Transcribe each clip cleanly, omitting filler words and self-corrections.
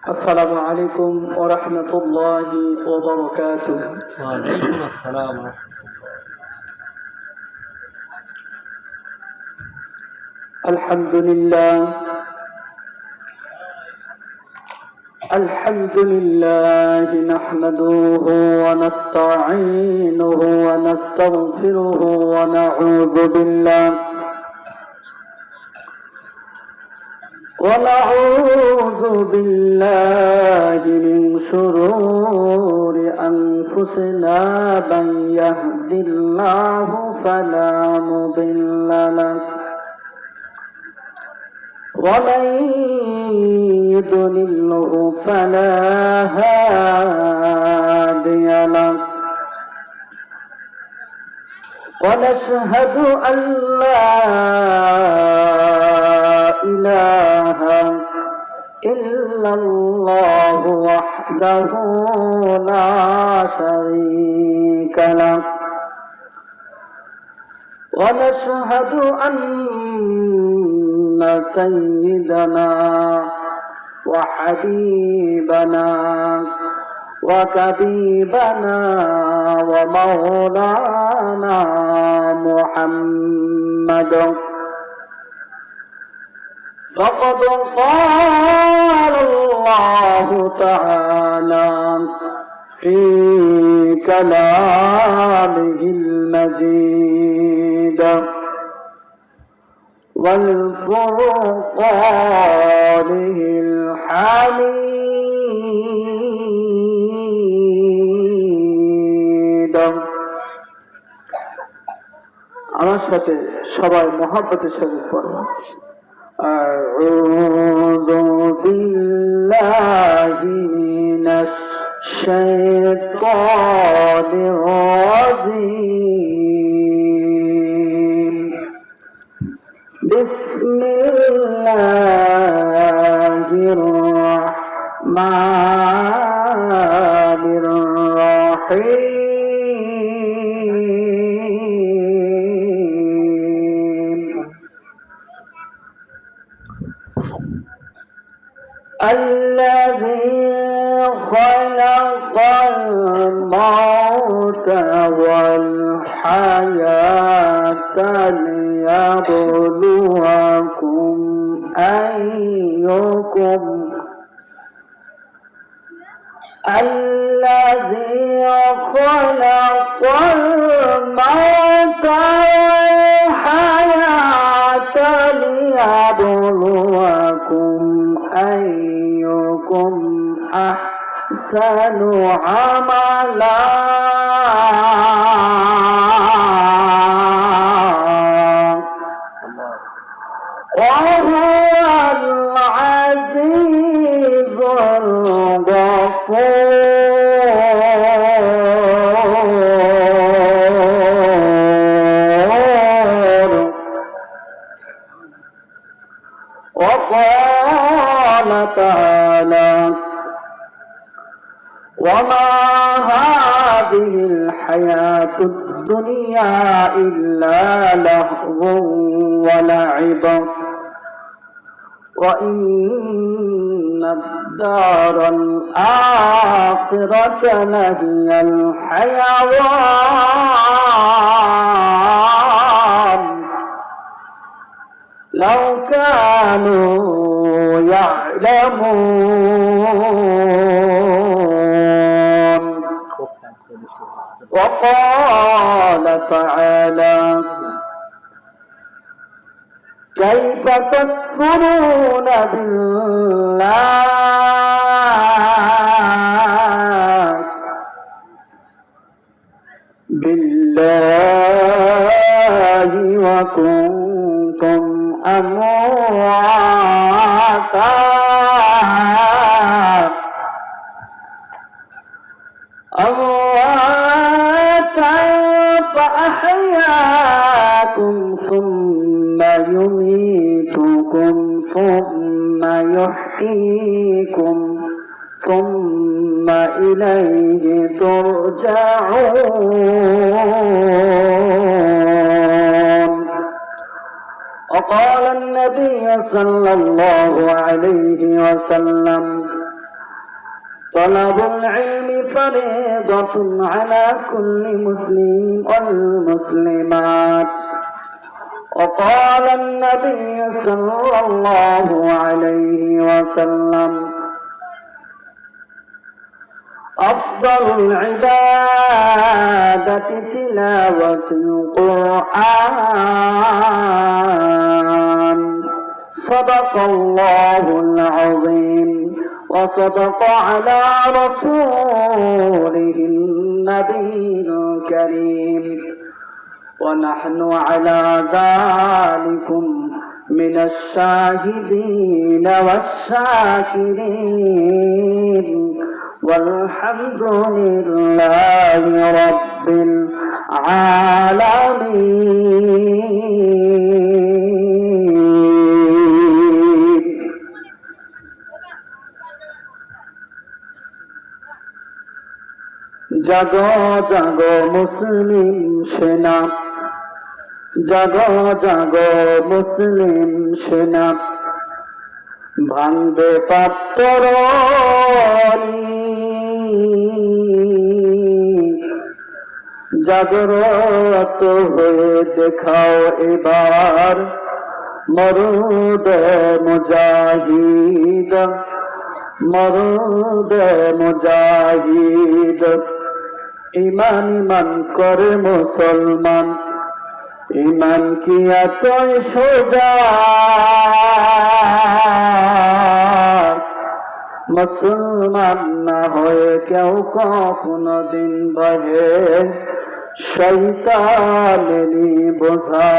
السلام عليكم ورحمة الله وبركاته. وعليكم السلام ورحمة الله. الحمد لله نحمده ونستعينه ونستغفره ونعوذ بالله من شرور أنفسنا. من يهد الله فلا مضل له ومن يضلله فلا هادي له. ونشهد أن لا إله إلا الله وحده لا شريك له. ونشهد أن سيدنا وحبيبنا وكبيبنا ومولانا محمد فقد قال الله تعالى في كلامه المجيد والفرقانه الحميد. আমার সাথে সবাই মহব্বতের সাথে পড়ো। أعوذ بالله من الشيطان الرجيم. بسم الله الرحمن الرحيم. الذي خلق الموت والحياة ليبلوكم أيكم الذي خلق الموت والحياة ليبلوكم أيكم أحسن عملا وهو العزيز الغفور. وقال تعالى وما هذه الحياة الدنيا إلا لهو ولعب وإن الدار الآخرة لهي الحيوان لو كانوا يعلمون. وقال تعالى كيف تكفرون بالله وكنتم أمواتا فأحياكم ثم يميتكم ثم يحييكم ثم إليه ترجعون. وقال النبي صلى الله عليه وسلم طلب العلم فريضة على كل مسلم والمسلمات. وقال النبي صلى الله عليه وسلم أفضل العبادة تلاوة القرآن. صدق الله العظيم وصدق على رسوله النبي الكريم ونحن على ذلكم من الشاهدين والشاكرين والحمد لله رب العالمين. জাগো জাগো মুসলিম সেনা, জাগো জাগো মুসলিম সেনা, ভাঙবে পাত্তরী। জাগরত হয়ে দেখাও এবার মরুদ মুজাহিদ, মরুদ মুজাহিদ। ইমান ইমান করে মুসলমান, ইমান কি এতই সোজা? মুসলমান না হয়ে কেউ কখনো দিন বহে শয়তানেরই বোঝা,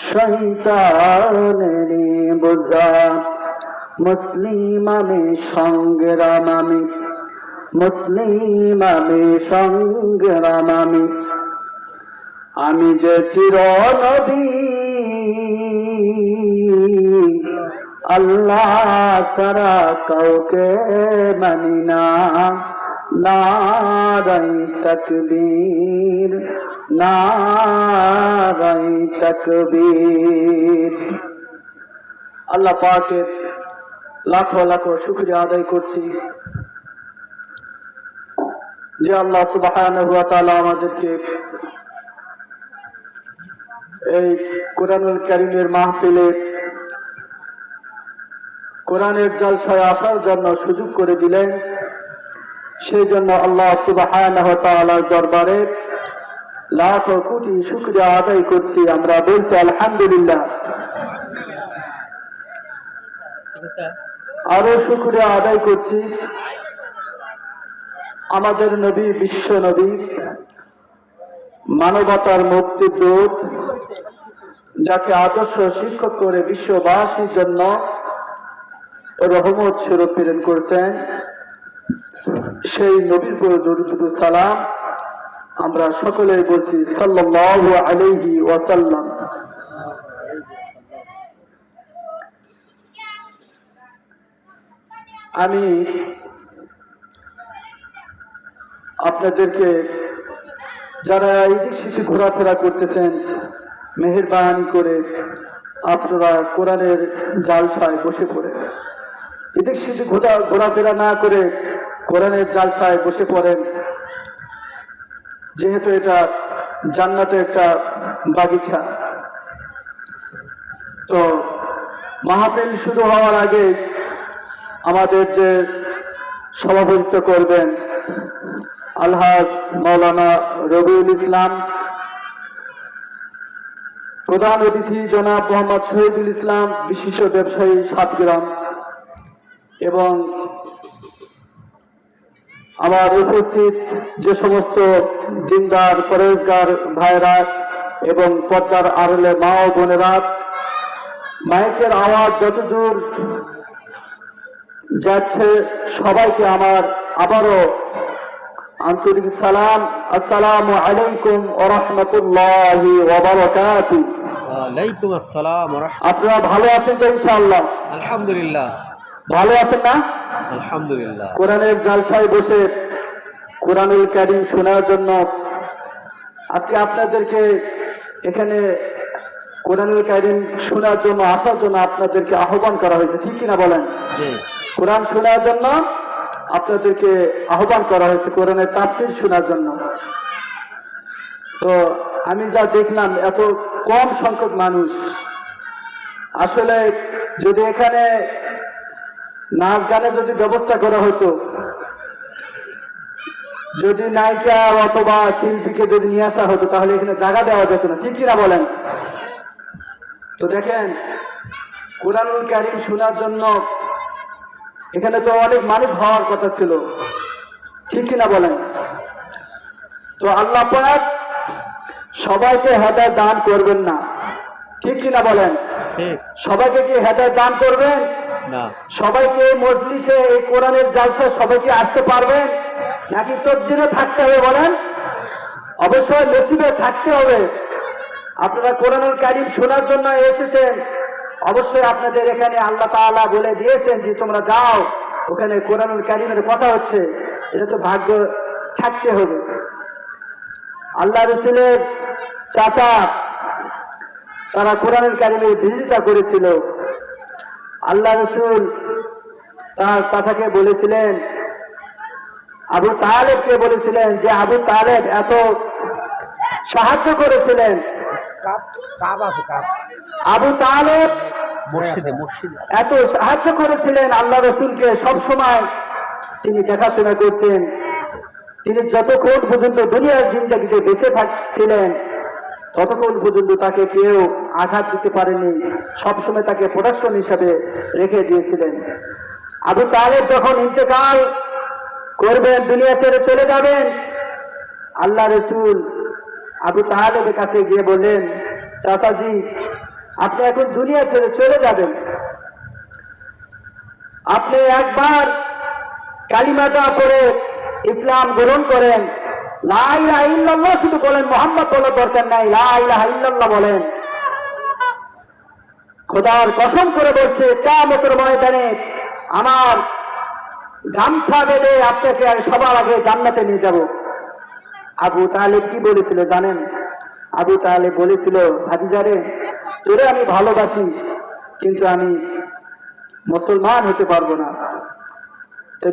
শয়তানেরই বোঝা। মুসলিম আমি সংগ্রাম আমি, মুসলিম আমি সংগ্রাম আমি। আমি যে চির নবী আল্লাহ ছাড়া কাউকে মানি না। নারাই তাকবীর, নারাই তাকবীর। আল্লাহ পাকের লাখো লাখো শুকরিয়া আদায় করছি যে আল্লাহ সুবহানাহু ওয়া তাআলা আমাদেরকে এই কোরআনুল কারীমের মাহফিলে কোরআনের জলসায় আসার জন্য সুযোগ করে দিলেন। সেই জন্য আল্লাহ সুবহানাহু ওয়া তাআলার দরবারে লাখো কোটি শুকরিয়া আদায় করছি। আমরা বলছি আলহামদুলিল্লাহ। আরো শুকরিয়া আদায় করছি আমাদের নবী, বিশ্ব নবী, মানবতার মুক্তির দূত, যাকে আদর্শ শিক্ষক করে বিশ্ববাসীর জন্য রহমত স্বরূপ প্রেরণ করেছেন, সেই নবীর উপর দরুদ ও সালাম আমরা সকলেই বলছি সাল্লাল্লাহু আলাইহি ওয়াসাল্লাম। আমি আপনাদেরকে, যারা এদিক সেদিক ঘোরাফেরা করতেছেন, মেহেরবানি করে আপনারা কোরআনের জালসায় বসে পড়ে, এদিক সেদিক ঘোরাফেরা না করে কোরআনের জালসায় বসে পড়েন। যেহেতু এটা জান্নাতের একটা বাগিচা, তো মাহফিল শুরু হওয়ার আগে আমাদের যে সভাপতিত্ব করবেন আলহাজ মাওলানা রবিউল ইসলাম, প্রধান অতিথি জনাব মোহাম্মদ শহীদুল ইসলাম, বিশিষ্ট ব্যবসায়ী সাতগ্রাম, এবং আমার উপস্থিত যে সমস্ত দিনদার পরেজগার ভাইরা এবং পর্দার আড়ালে মা ও বোনেরা, মাইকের আওয়াজ যতদূর যাচ্ছে সবাইকে আমার আবারও আন্তরিক সালাম। আসসালামু আলাইকুম ওয়া রাহমাতুল্লাহি ওয়া বারাকাতুহু। ওয়ালাইকুম আসসালাম ওয়া রাহমাতুল্লাহ। আপনারা ভালো আছেন তো ইনশাআল্লাহ? আলহামদুলিল্লাহ। ভালো আছেন না? আলহামদুলিল্লাহ। কোরআনের জালসায় বসে কোরআনুল কারীম শোনার জন্য আজকে আপনাদেরকে এখানে কোরআনুল কারীম শোনার জন্য আসার জন্য আপনাদেরকে আহ্বান করা হয়েছে, ঠিক কিনা বলেন? জি। কোরআন শোনার জন্য আপনাদেরকে আহ্বান করা হয়েছে, কোরআনের তাফসীর শোনার জন্য। তো আমি যা দেখলাম এত কম সংখ্যক মানুষ, আসলে যদি এখানে নাচ গানের যদি ব্যবস্থা করা হতো, যদি নায়িকা অথবা শিল্পীকে যদি নিয়ে আসা হতো, তাহলে এখানে জায়গা দেওয়া যেত না, ঠিক কিনা বলেন? তো দেখেন, কোরআনুল কারীম শোনার জন্য এখানে তো অনেক মানুষ হওয়ার কথা ছিল, ঠিক কিনা বলেন? তো আল্লাহ পাক সবাইকে হেদায়েত দান করবেন না, ঠিক কিনা বলেন? ঠিক। সবাইকে কি হেদায়েত দান করবেন? না। সবাইকে এই মজলিসে, এই কোরআনের জালসায় সবাইকে আসতে পারবেন নাকি তকদিরে থাকতে হবে বলেন? অবশ্যই নসিবে থাকতে হবে। আপনারা কোরআনুল কারীম শোনার জন্য এসেছেন, অবশ্যই আপনাদের এখানে আল্লাহ তাআলা বলে দিয়েছেন যে তোমরা যাও, ওখানে কোরআনুল কারীমের কথা হচ্ছে, এটা তো ভাগ্য থাকতে হবে। আল্লাহ রাসূলের চাচা তারা কোরআনুল কারীমের বিরোধিতা করেছিল। আল্লাহ রাসূল তার চাচাকে বলেছিলেন, আবু তালেবকে বলেছিলেন যে আবু তালেব এত সাহায্য করেছিলেন, আবু তালেব এত সাহায্য করেছিলেন আল্লাহ রাসূলকে, সব সময় তিনি দেখাশোনা করতেন। তিনি যতক্ষণ পর্যন্ত দুনিয়ার জিন্দেগিতে বেঁচে থাকছিলেন ততক্ষণ পর্যন্ত তাকে কেউ আঘাত দিতে পারেনি, সবসময় তাকে প্রোটেকশন হিসাবে রেখে দিয়েছিলেন। আবু তালেব যখন ইন্তেকাল করবেন, দুনিয়া ছেড়ে চলে যাবেন, আল্লাহ রাসূল আবু তালেবের কাছে গিয়ে বললেন, চাচাজি আপনি এখন দুনিয়া ছেড়ে চলে যাবেন, আপনি একবার কালিমাটা পড়ে ইসলাম গ্রহণ করেন, লা ইলাহা ইল্লাল্লাহ শুধু বলেন, মুহাম্মদ বলার দরকার নাই, লা ইলাহা ইল্লাল্লাহ বলেন। খোদার কসম করে বলছে, কিয়ামতের ময়দানে আমার গামছা বেঁধে আপনাকে আমি সবার আগে জান্নাতে নিয়ে যাব। আবু তালেব কি বলেছিল জানেন? আবু তালেব বলেছিল, ভাতিজারে তোরে আমি ভালোবাসি, কিন্তু আমি মুসলমান হতে পারবো না।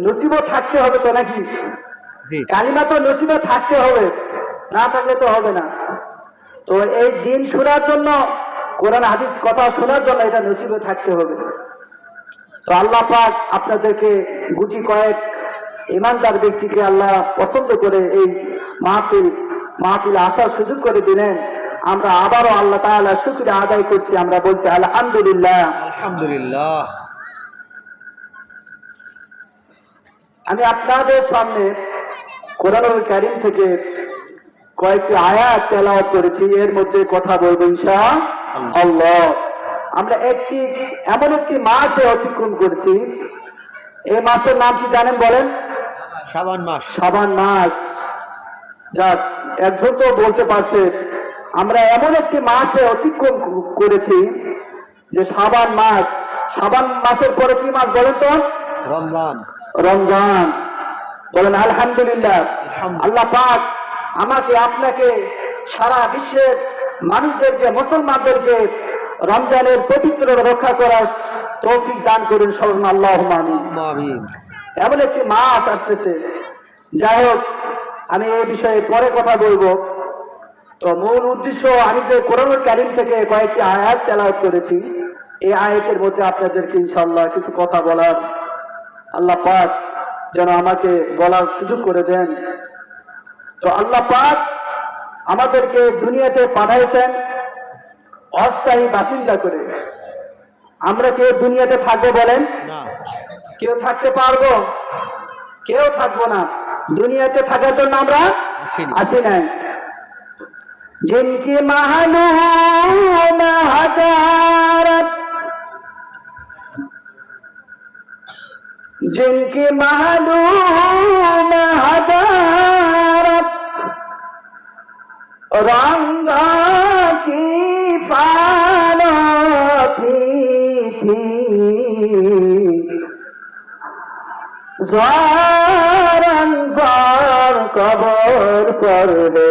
নসিবও থাকতে হবে তো নাকি? কালিমা তো নসিবে থাকতে হবে, না থাকলে তো হবে না। তো এই দিন শোনার জন্য, কোরআন হাদিস কথা শোনার জন্য এটা নসিবে থাকতে হবে। তো আল্লাহ পাক আপনাদেরকে গুটি কয়েক ইমানদার ব্যক্তিকে আল্লাহ পছন্দ করে এই মাহফিলে আসার সুযোগ করে দিলেন। আমরা আবারও আল্লাহ তাআলা শুকরিয়া আদায় করছি, আমরা বলছি আলহামদুলিল্লাহ। আলহামদুলিল্লাহ। আমি আপনাদের সামনে কোরআনুল কারীম থেকে কয়েকটি আয়াত তেলাওয়াত করেছি, এর মধ্যে কথা বলবো ইনশাআল্লাহ। আমরা এমন একটি মাসে অতিক্রম করছি, এই মাসের নাম কি জানেন বলেন? শাবান মাস। শাবান মাস। যাক, একজন তো বলতে পারছে আমরা এমন একটি মাসে অতিক্রম করেছি যে শাবান মাস। শাবান মাসের পরে কি মাস বলেন তো? রমজান। রমজান। বলেন আলহামদুলিল্লাহ। আল্লাহ পাক আমাকে আপনাকে সারা বিশ্বের মানুষদেরকে, মুসলমানদেরকে রমজানের পবিত্র রক্ষা করার তৌফিক দান করুন, সবাই আল্লাহুম্মা আমিন। এমন একটি মাস আসতেছে। যাই হোক, আমি এই বিষয়ে পরে কথা বলবো। তো মূল উদ্দেশ্য, আমি যে কোরআনুল কারীম থেকে কয়েকটি আয়াত তেলাওয়াত করেছি, এই আয়াতের মধ্যে আপনাদেরকে ইনশাআল্লাহ কিছু কথা বলার আল্লাহ পাক যেন আমাকে বলার সুযোগ করে দেন। তো আল্লাহ পাক আমাদেরকে দুনিয়াতে পাঠাইছেন অস্থায়ী বাসিন্দা করে। আমরা কেউ দুনিয়াতে থাকবো বলেন? না। কেউ থাকতে পারবো? কেউ থাকবো না। দুনিয়াতে থাকার জন্য আমরা আসি নাই। जिनकी मालूम हजारत, जिनकी मालूम हजारत, रंगा की फाना थी ज़ारन ज़ार कबर पर है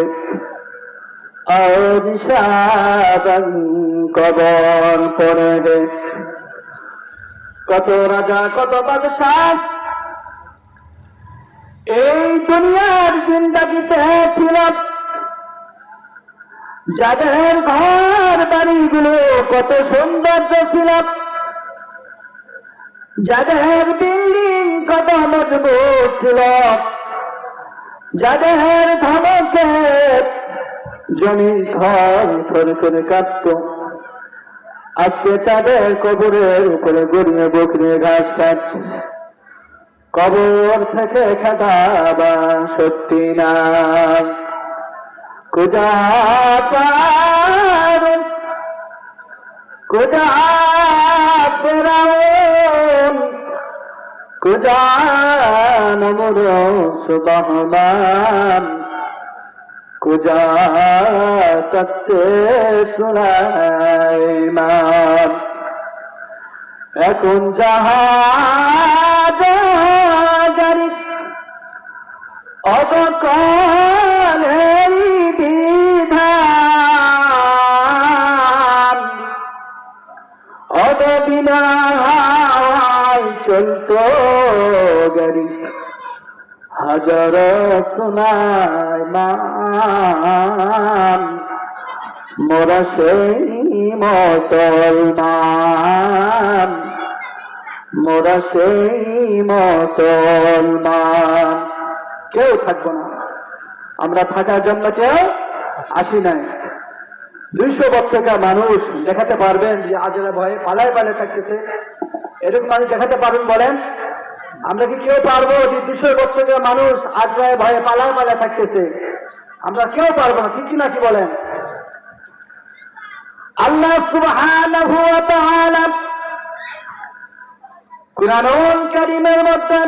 और निशाबन কবর পড়বে কত রাজা কত বাদশাহ এই দুনিয়ার জিন্দেগিতে ছিল, যাদের ঘর বাড়িগুলো কত সৌন্দর্য ছিল, যাদের বিল্ডিং কত মজবুত ছিল, যাদের ধমকে জমিন থর থর করে কাঁপত, আজকে তাদের কবরের উপরে গড়িয়ে বকরিয়ে ঘাস খাচ্ছে। কবর থেকে খেদাবা সত্যি না, কুজা পারুন কুজা ফেরাউন কুজা নমর সুবহান কুজা তত্তে সুলাইমান। এখন জাহাজ গাড়ি অবকালেরই বিধান, অবিনায় চলত গাড়ি হাজার সুলাইমান। মোরা সেই মুসলমান, মোরা সেই মুসলমান। কেউ থাকবো না, আমরা থাকার জন্য কেউ আসি নাই। 200 বছরকার মানুষ দেখাতে পারবেন যে আজরা ভয়ে পালায় পালায় থাকতেছে? এরকম মানুষ দেখাতে পারবেন বলেন? আমরা কি কেউ পারবো যে 200 বছরকার মানুষ আজরায় ভয়ে পালায় পালায় থাকতেছে? আমরা কেউ পারবো না, ঠিক কি না কি বলেন? আল্লাহ সুবহানাহু ওয়া তাআলা কুরআনুল কারীমের মধ্যে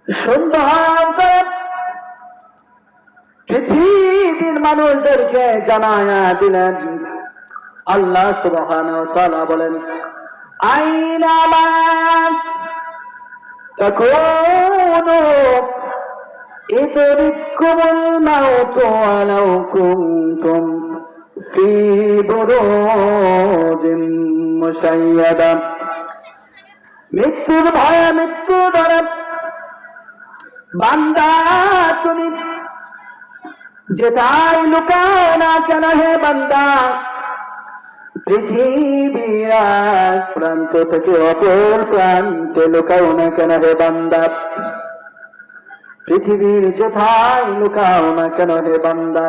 সুন্দর করে পৃথিবীর মানুষদেরকে জানায়া দিলেন। আল্লাহ সুবহানাহু ওয়া তাআলা বলেন, আইনামা তাকুনু ইদরিকুমুল মাউতু ওয়ালাউ কুনতুম ফি বুরুজিন মুশাইয়াদা। মৃত্যুর ভয়ে মৃত্যু ডরে বান্দা তুমি যেটাই লুকাও না কেন হে বান্দা, পৃথিবীর এক প্রান্ত থেকে অপর প্রান্তে লুকাও না কেন হে বান্দা, পৃথিবীর যেথায় লুকাও না কেন হে বান্দা,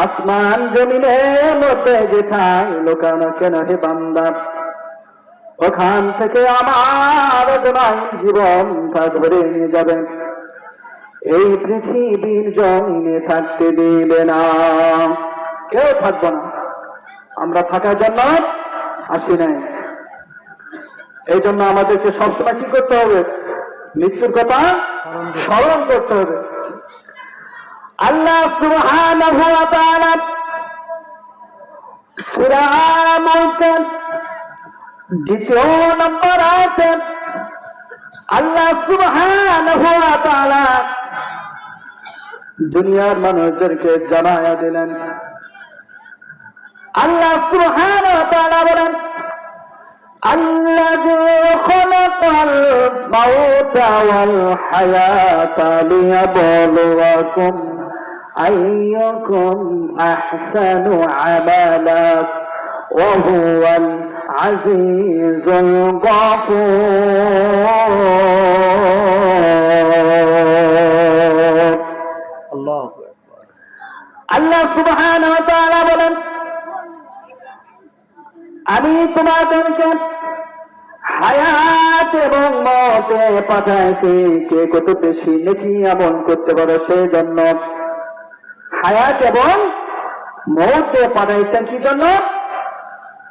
আসমান জমিনের মধ্যে যেথায় লুকাও না কেন হে বান্দা, ওখান থেকে আমার অজনাই জীবন থাক ধরে নিয়ে যাবেন। এই পৃথিবীর জমিনে থাকতে দিবে না, কেউ থাকবো না। আমরা থাকার জন্য আসি নাই। এই জন্য আমাদেরকে সবসময় কি করতে হবে? মৃত্যুর কথা স্মরণ করতে হবে। আল্লাহ সুবহানাহু ওয়া তাআলা সূরা মুলকের 2 নম্বর আয়াতে আল্লাহ সুবহানাহু ওয়া তাআলা দুনিয়ার মানুষদেরকে জানায়া দিলেন। আল্লাহ সুবহানাহু ওয়া তাআলা বলেন, আল্লাযী খালাকাল মাউতা ওয়াল হায়াতা লিয়াবলুয়াকুম আইয়ুকুম আহসানু আমালা ওয়া হুয়াল আজিজুল গফুর। আল্লাহু আকবার। আল্লাহ সুবহানাহু ওয়া তাআলা বলেন, আমি তোমাদেরকে হায়াত এবং মওতে পাঠাইছি কে কত বেশি নেকি আমল করতে পারে সেই জন্য। হায়াত এবং মওতে পাঠাইছেন কি জন্য?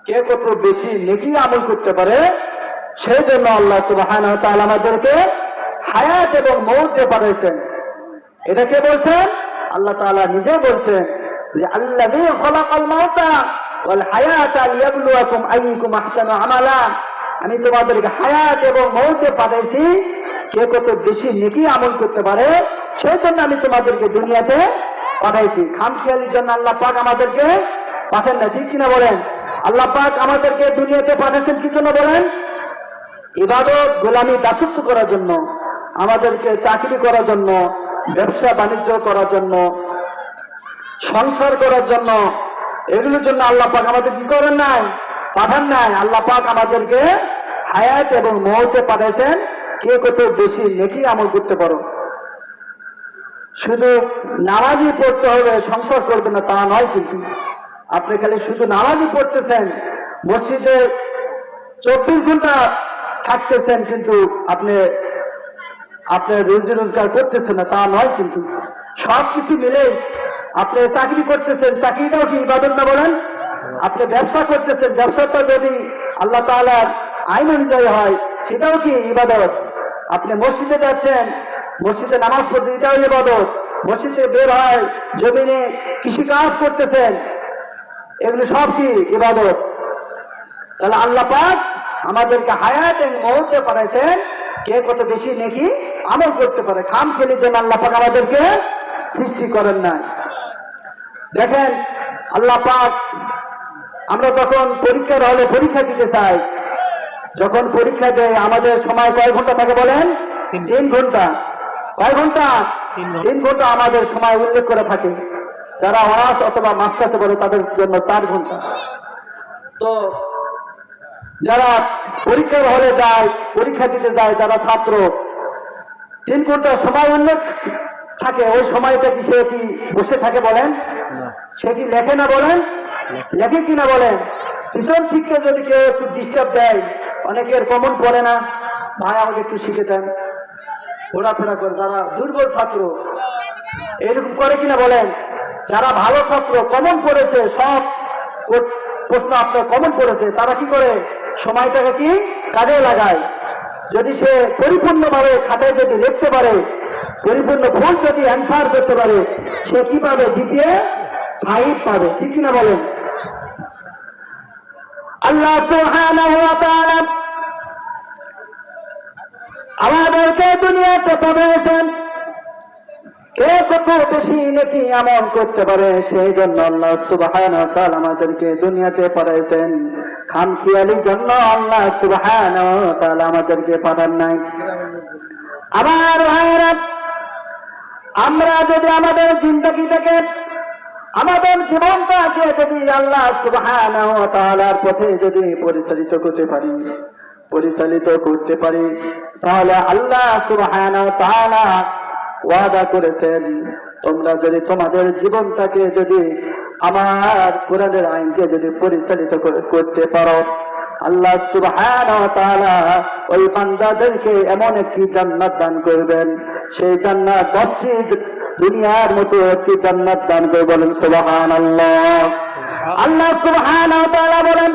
কে কত বেশি নেকি আমল করতে পারে সেই জন্য আল্লাহ সুবহানাহু ওয়া তাআলা আমাদেরকে হায়াত এবং মওতে পাঠাইছেন। এটা কে বলছেন? আল্লাহ তাআলা নিজে বলছেন যে আল্লাযী খালাকাল মাউতা ওয়াল হায়াতা লিয়াবলুয়াকুম আইয়ুকুম আহসানু আমালা। আমি তোমাদেরকে হায়াত এবং মওতে পাঠাইছি কে কত বেশি নেকি আমল করতে পারে সেই জন্য আমি তোমাদেরকে দুনিয়াতে পাঠাইছি। খামখেয়ালির জন্য আল্লাহ পাক আমাদেরকে পাঠান না, ঠিক কিনা বলেন? আল্লাহ পাক আমাদেরকে দুনিয়াতে পাঠাচ্ছেন কি জন্য বলেন? ইবাদত, গোলামি, দাসত্ব করার জন্য, আমাদেরকে চাকরি করার জন্য, ব্যবসা বাণিজ্য করার জন্য, সংসার করার জন্য, এগুলোর জন্য আল্লাহ পাক আমাদের কি করেন নাই? পাঠান নাই। আল্লাহ পাক আমাদেরকে হায়াত এবং মওতে পাঠাইছেন কে কত বেশি নেকি আমল করতে পারো। শুধু নামাজই পড়তে হবে, সংসার করবে না তা নয় কিন্তু। আপনি খালি শুধু নামাজই পড়তেছেন, মসজিদে 24 ঘন্টা থাকতেছেন, কিন্তু আপনি আপনার রুজি রোজগার করতেছেন না তা নয় কিন্তু। সবকিছু মিলে আপনি চাকরি করতেছেন, চাকরিটাও কি ইবাদত না বলেন? আপনি ব্যবসা করতেছেন, ব্যবসাটা যদি আল্লাহ তাআলার আইন অনুযায়ী হয় সেটাও কি ইবাদত। আপনি মসজিদে যাচ্ছেন, মসজিদে নামাজ পড়তে, এটাও ইবাদত। মসজিদে বের হয়, জমিনে কৃষিকাজ করতেছেন, এগুলো সব কি ইবাদত। তাহলে আল্লাহ পাক আমাদেরকে হায়াত এবং মওতে পাঠাইছেন কে কত বেশি নেকি আমল করতে পারে। খামখেয়ালির জন্য আল্লাহ পাক আমাদেরকে সৃষ্টি করেন না। দেখেন আল্লাহ পাক, আমরা যখন পরীক্ষার হলে পরীক্ষা দিতে চাই, যখন পরীক্ষা দেয় আমাদের সময় কয় ঘন্টা থাকে বলেন? 3 ঘন্টা। কয় ঘন্টা? 3 ঘন্টা আমাদের সময় উল্লেখ করে থাকে। যারা অনার্স অথবা মাস্টার্সে পড়ে তাদের জন্য 4 ঘন্টা। তো যারা পরীক্ষার হলে যায়, পরীক্ষা দিতে যায়, যারা ছাত্র, 3 ঘন্টা সময় উল্লেখ থাকে। ওই সময়টা কি সে কি বসে থাকে বলেন? সে কি লেখে না বলেন? লেখে কিনা বলেন? পিছন থেকে যদি কেউ একটু ডিস্টার্ব দেয়, অনেকের কমন পড়ে না, ভাই আমাকে একটু শিখে দেন, ঘোরাফেরা করে, যারা দুর্বল ছাত্র এরকম করে কিনা বলেন? যারা ভালো ছাত্র, কমন পড়েছে, সব প্রশ্ন আপনার কমন পড়েছে, তারা কি করে? সময়টাকে কি কাজে লাগায়। যদি সে পরিপূর্ণভাবে খাতায় যদি লিখতে পারে, পরিপূর্ণ ভুল যদি অ্যান্সার করতে পারে, সে কি পাবে? দ্বিতীয় 5 পাবে, ঠিক কিনা বলেন? আল্লাহ সুবহানাহু ওয়া তাআলা আমাদেরকে দুনিয়াতে পাঠিয়েছেন কে কত বেশি নেকি আমল করতে পারে, সেই জন্য আল্লাহ সুবহানাহু ওয়া তাআলা আমাদেরকে দুনিয়াতে পাঠাইছেন। খামখেয়ালির জন্য আল্লাহ সুবহানাহু ওয়া তাআলা আমাদেরকে পাঠান নাই। আমার ভাইরা, আমরা যদি আমাদের জিন্দেগিটাকে, আমাদের জীবনটাকে যদি আল্লাহ সুবহানাহু ওয়া তাআলার পথে যদি পরিচালিত করতে পারি, তাহলে আল্লাহ সুবহানাহু ওয়া তাআলা ওয়াদা করেছেন, তোমরা যদি তোমাদের জীবনটাকে যদি আমার কোরআনের আইনকে যদি পরিচালিত করতে পারো, আল্লাহ সুবহানাহু ওয়া তাআলা ওই বান্দাদেরকে এমন একটি জান্নাত দান করবেন, সেই জান্নাত 10টি দুনিয়ার মতো একটি জান্নাত দান করে। বলেন সুবহানাল্লাহ। আল্লাহ সুবহানাহু ওয়া তাআলা বলেন,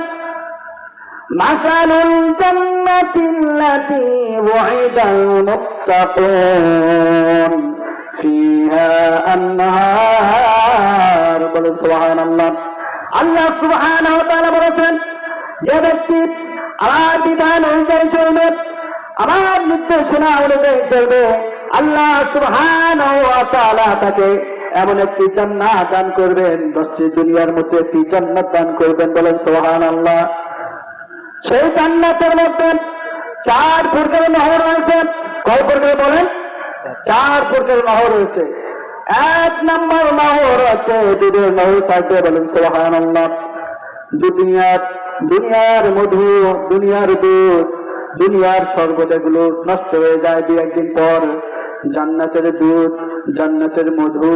মাসালুল জান্নাতিল্লাতী ওয়াইদাল মুত্তাকুন ফিহা আনহার। বলেন সুবহানাল্লাহ। আল্লাহ সুবহানাহু ওয়া তাআলা বলেছেন, যে ব্যক্তি আমার বিধান অনুযায়ী চলবে, আমার নির্দেশনা অনুযায়ী চলবে, আল্লাহ সুবহানাহু ওয়া তাআলা তাকে এমন একটি জান্নাত দান করবেন, 10টি দুনিয়ার মধ্যে একটি জান্নাত দান করবেন। বলেন সুবহানাল্লাহ। সেই জান্নাতের মধ্যে 4 প্রকারের নহর রয়েছে। কয় প্রকার বলেন? 4 প্রকারের নহর রয়েছে। 1 নম্বর নহর আছে দুধের নহর থাকবে। বলেন সুবহানাল্লাহ। দুনিয়ার মধু, দুনিয়ার দুধ, দুনিয়ার শরবত এগুলো নষ্ট হয়ে যায় 2-1 দিন পর। জান্নাতের দুধ, জান্নাতের মধু,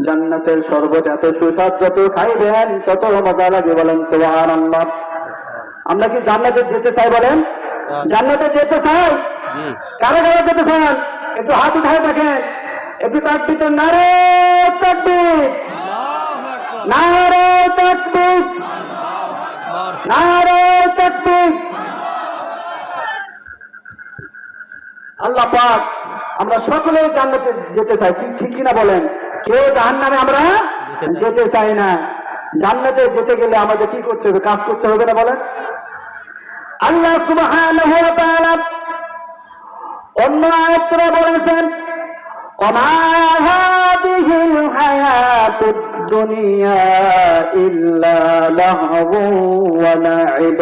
জান্নাতের শরবত এত সুস্বাদ, যত খাইবেন তত মজা লাগে। বলেন সুবহানাল্লাহ। আমরা কি জান্নাতে যেতে চাই? বলেন জান্নাতে যেতে চাই? কারা কারা যেতে চান? একটু হাত উঠায় দেখেন, একটু তাকবীর, নারে তাকবীর, নারে তাকবীর, নারে তাকবীর। আল্লাহ পাক আমরা সকলে জান্নাতে যেতে চাই, ঠিক কিনা বলেন? কেউ জাহান্নামে আমরা যেতে চাই না। জান্নাতে যেতে গেলে আমাদের কি করতে হবে? কাজ করতে হবে না বলেন? আল্লাহ সুবহানাহু ওয়া তাআলা অন্য আয়াতে বলেছেন, وما هذه الحياة الدنيا إلا لهو ولعب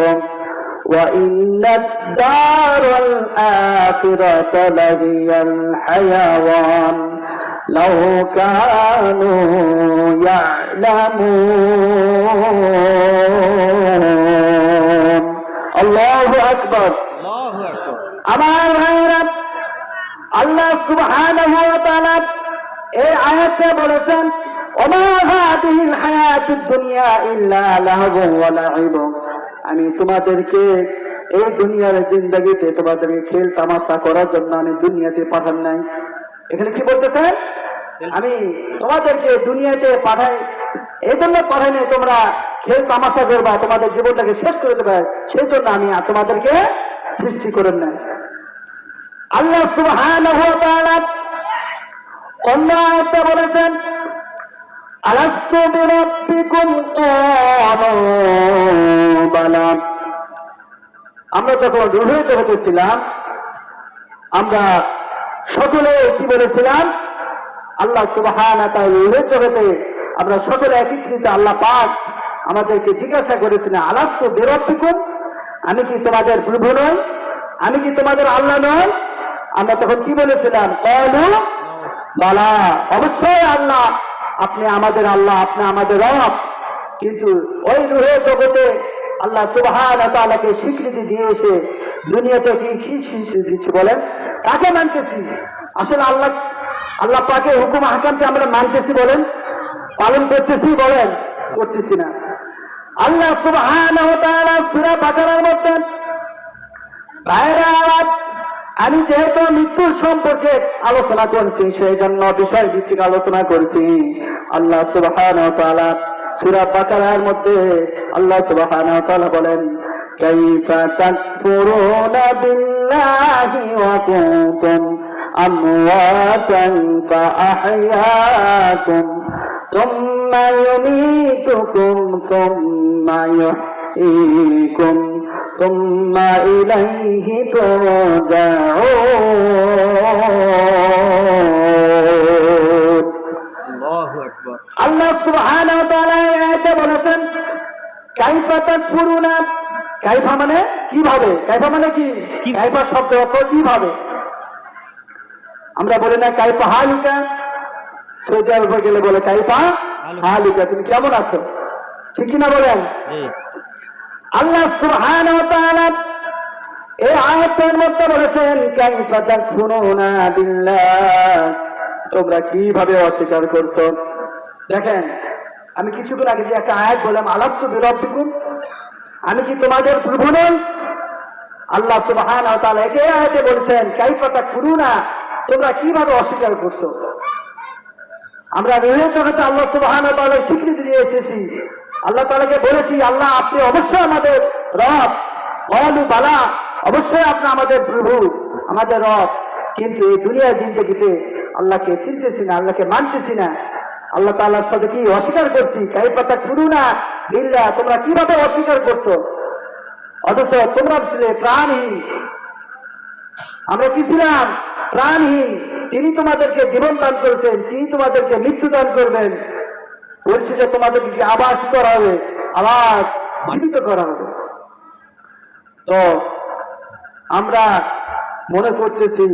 وإن الدار الآخرة لهي الحيوان لو كانوا يعلمون الله أكبر الله أكبر আমার ভাইরা আল্লাহ সুবহানাহু ওয়া তাআলা এই আয়াতে বলেছেন ওমা হাদিহিল হায়াতুদ দুনিয়া ইল্লা লাহবু ওয়া লাইব আমি তোমাদেরকে এই দুনিয়ার জিন্দেগিতে তোমাদেরকে খেল তামাশা করার জন্য আমি দুনিয়াতে পাঠান নাই। এখানে কি বলতেছেন? আমি তোমাদেরকে দুনিয়াতে পাঠাই এই জন্য পাঠাই নাই তোমরা খেল তামাশা করবা, তোমাদের জীবনটাকে শেষ করে দেবে, সেই জন্য আমি তোমাদেরকে সৃষ্টি করেন নাই। আল্লাহ সুবহানাহু ওয়া তাআলা অন্য আয়াতে বলেছেন আলাস্তু বিরাব্বিকুম ক্বালু বালা। আমরা যখন রূহের জগতে ছিলাম আমরা সকলে কি বলেছিলাম? আল্লাহ সুবহানাহু ওয়া তাআলা রূহের জগতে আমরা সকলে একত্রিত আল্লাহ পাক আমাদেরকে জিজ্ঞাসা করেছিলেন আলাস্তু বিরাব্বিকুম, আমি কি তোমাদের প্রভু নই? আমি কি তোমাদের আল্লাহ নই? আমরা তখন কি বলেছিলাম? ক্বালু বালা, অবশ্যই আল্লাহ, আপনি আমাদের আল্লাহ, আপনি আমাদের রব। কিন্তু ওই রূহের জগতে আল্লাহ সুবহানাহু ওয়া তাআলাকে স্বীকৃতি দিয়েছে দুনিয়াতে কি স্বীকৃতি দিচ্ছে বলেন? কাকে মানতেছি? আসলে আল্লাহ পাকের হুকুম আহকামকে আমরা মানতেছি বলেন? পালন করতেছি বলেন? করতেছি না। আল্লাহ সুবহানাহু ওয়া তাআলা সূরা বাকারার মধ্যে ভাইরা আমি যেহেতু মৃত্যুর সম্পর্কে আলোচনা করছি সেই জন্য বিষয় ভিত্তিক আলোচনা করছি। আল্লাহ সুবহানাহু ওয়া তাআলা সূরা বাকারার মধ্যে আল্লাহ সুবহানাহু ওয়া তাআলা বলেন কাইফা তাকফুরুনা বিল্লাহি ওয়া কুনতুম আমওয়াতান ফাআহইয়াকুম সুম্মা ইউমীতুকুম সুম্মা ইউহয়ীকুম ثم إليه ترجعون الله أكبر আল্লাহ সুবহানাহু ওয়া তাআলা এই আয়াতে বলেছেন কাইফা তাকফুরুনা। কাইফা মানে কিভাবে? কাইফা মানে কি? কাইফা শব্দ অর্থ কিভাবে। আমরা বলি না কাইফা হালুকা, সৌদি আরবে গেলে বলে কাইফা হালুকা, তুমি কেমন আছো, ঠিক কি না বলেন? জি আল্লাহ সুবহানাহু ওয়া তাআলা এই আয়াতের মধ্যে বলেছেন কাইফা তাকফুরুনা বিল্লাহ, তোমরা কিভাবে অস্বীকার করছো। দেখেন আমি কিছুক্ষণ আগে যে একটা আয়াত বললাম আলাস্তু বিরাব্বিকুম, আমি কি তোমাদের প্রভু নই? আল্লাহ সুবহানাহু ওয়া তাআলা এই আয়াতে বলেছেন কাইফা তাকফুরুনা, তোমরা কিভাবে অস্বীকার করছো। আমরা রূহের জগতে আল্লাহ সুবহানাহু ওয়া তাআলা স্বীকৃতি দিয়ে এসেছি, আল্লাহ তাআলাকে বলেছি আল্লাহ আপনি অবশ্যই আমাদের রব, ক্বালু বালা, অবশ্যই আপনি আমাদের প্রভু, আমাদের রব। কিন্তু এই দুনিয়ার জিন্দেগিতে আল্লাহকে চিনতেছি না, আল্লাহকে মানতেছি না, আল্লাহ তাআলার সাথে কি অস্বীকার করছি। কাইফা তাকফুরুনা বিল্লাহ, তোমরা কিভাবে অস্বীকার করছো, অথচ তোমরা ছিলে প্রাণহীন। আমরা কি ছিলাম? প্রাণহীন। তিনি তোমাদেরকে জীবন দান করেছেন, তিনি তোমাদেরকে মৃত্যু দান করবেন, পরিশেষে তোমাদেরকে আবার করা হবে, আবার জীবিত করা হবে। তো আমরা মনে করতেছি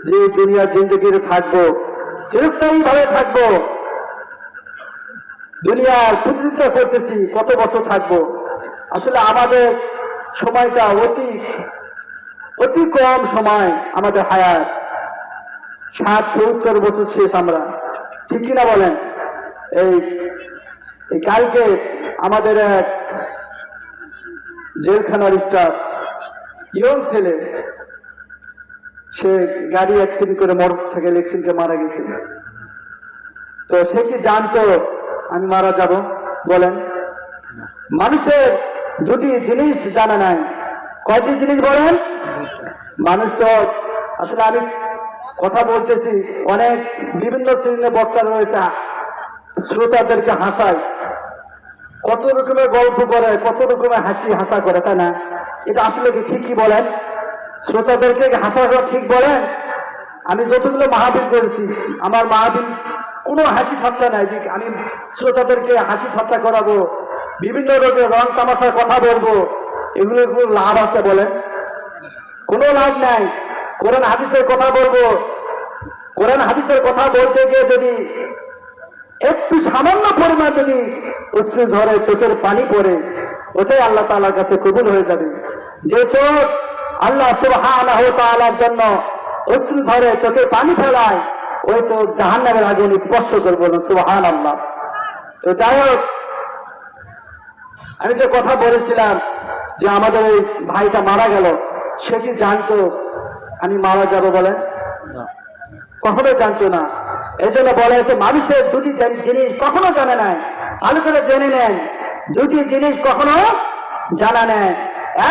যে দুনিয়া জিন্দগিতে থাকবো, চিরস্থায়ী ভাবে থাকবো, দুনিয়ার প্রতিযোগিতা করতেছি কত বছর থাকবো। আসলে আমাদের সময়টা অতি কম সময়, আমাদের হায়াত 60-70 বছর শেষ আমরা, ঠিক কিনা বলেন? এই কালকে আমাদের এক জেলখানার স্টাফ ইয়ং ছেলে, সে গাড়ি অ্যাক্সিডেন্ট করে মোটরসাইকেল অ্যাক্সিডেন্টে মারা গেছে। তো সে কি জানতো আমি মারা যাব? বলেন। মানুষের দুটি জিনিস জানা নাই। কয়টি জিনিস বলেন? মানুষ তো আসলে আমি কথা বলতেছি, অনেক বিভিন্ন শ্রেণীর বক্তা রয়েছে, শ্রোতাদেরকে হাসায়, কত রকমের গল্প করে, কত রকমের হাসা করে, তাই না? এটা আসলে কি ঠিক কি বলেন? শ্রোতাদেরকে হাসা ঠিক বলেন? আমি যতগুলো মাহফিল করেছি আমার মাহফিল কোনো হাসি ঠাট্টা নাই যে আমি শ্রোতাদেরকে হাসি ঠাট্টা করাবো, বিভিন্ন রকমের রং তামাশার কথা বলবো, এগুলোর কোনো লাভ আছে বলেন? কোনো লাভ নাই। কোরআন হাদিসের কথা বলবো, কোরআন হাদিসের কথা বলতে গিয়ে যদি একটু সামান্য পরিমাণ যদি অশ্রু ঝরে, চোখের পানি পড়ে, ওটাই আল্লাহ তাআলার কাছে কবুল হয়ে যাবে। যে চোখ আল্লাহ সুবহানাহু ওয়া তাআলার জন্য অশ্রু ঝরে, চোখে পানি ফেলায়, ওই চোখ জাহান্নামের আগুন স্পর্শ করবে না, সুবহানাল্লাহ। তো যাই হোক, আমি যে কথা বলেছিলাম যে আমাদের ওই ভাইটা মারা গেল, সে কি জানতো আমি মারা যাব বলেন? কখনো জানতো না। এই জন্য বলা হয়েছে মানুষের দুটি জিনিস কখনো জানে নাই, ভালো করে জেনে নেন। দুটি জিনিস কখনো জানা নেই।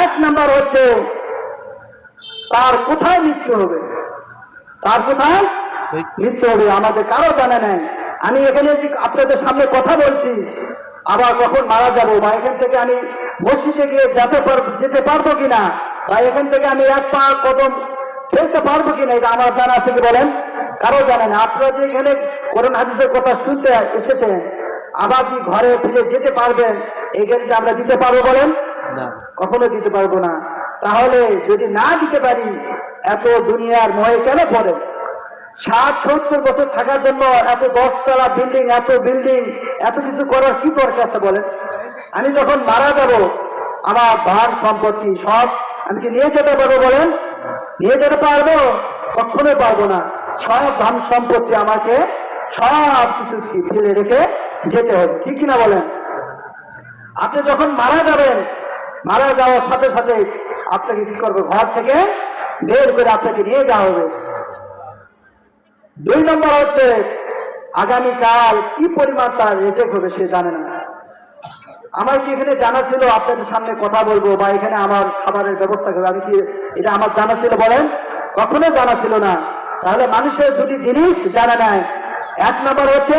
এক নাম্বার হচ্ছে তার কোথায় মৃত্যু হবে, তার কোথায় মৃত্যু হবে আমাদের কারো জানা নেই। আমি এখানে যে আপনাদের সামনে কথা বলছি, আবার কখন মারা যাব, বা এখান থেকে আমি মসজিদে গিয়ে যেতে পারবো কিনা, বা এখান থেকে আমি এক পা কদম ফেলতে পারবো কিনা, এটা আমার জানা আছে কি বলেন? কারো জানে না। আপনারা যে এখানে কোরআন হাদিসের কথা শুনতে এসেছেন, আবার কি ঘরে ফিরে যেতে পারবেন, এই গ্যারান্টি আমরা দিতে পারবো বলেন? কখনো দিতে পারবো না। তাহলে যদি না দিতে পারি, এত দুনিয়ার মোহে কেন পড়ে? 60-70 বছর থাকার জন্য এত 10 তলা বিল্ডিং, এত কিছু করার কি দরকার আছে বলেন? আমি যখন মারা যাব, আমার ধন সম্পত্তি সব আমি কি নিয়ে যেতে পারবো বলেন? নিয়ে যেতে পারবো? কখনো পারবো না। সব ধন সম্পত্তি আমাকে সব কিছু ফেলে রেখে যেতে হবে, ঠিক কিনা বলেন? আপনি যখন মারা যাবেন, মারা যাওয়ার সাথে সাথে আপনাকে কি করবে? ঘর থেকে বের করে আপনাকে নিয়ে যাওয়া হবে। 2 নম্বর হচ্ছে আগামীকাল কি পরিমাণ তার রেজেক্ট হবে সে জানে না। আমার কি এখানে জানা ছিল আপনাদের সামনে কথা বলবো, বা এখানে আমার খাবারের ব্যবস্থা করবো, আমি কি এটা আমার জানা ছিল বলেন? কখনো জানা ছিল না। তাহলে মানুষের দুটি জিনিস জানা নাই। এক নম্বর হচ্ছে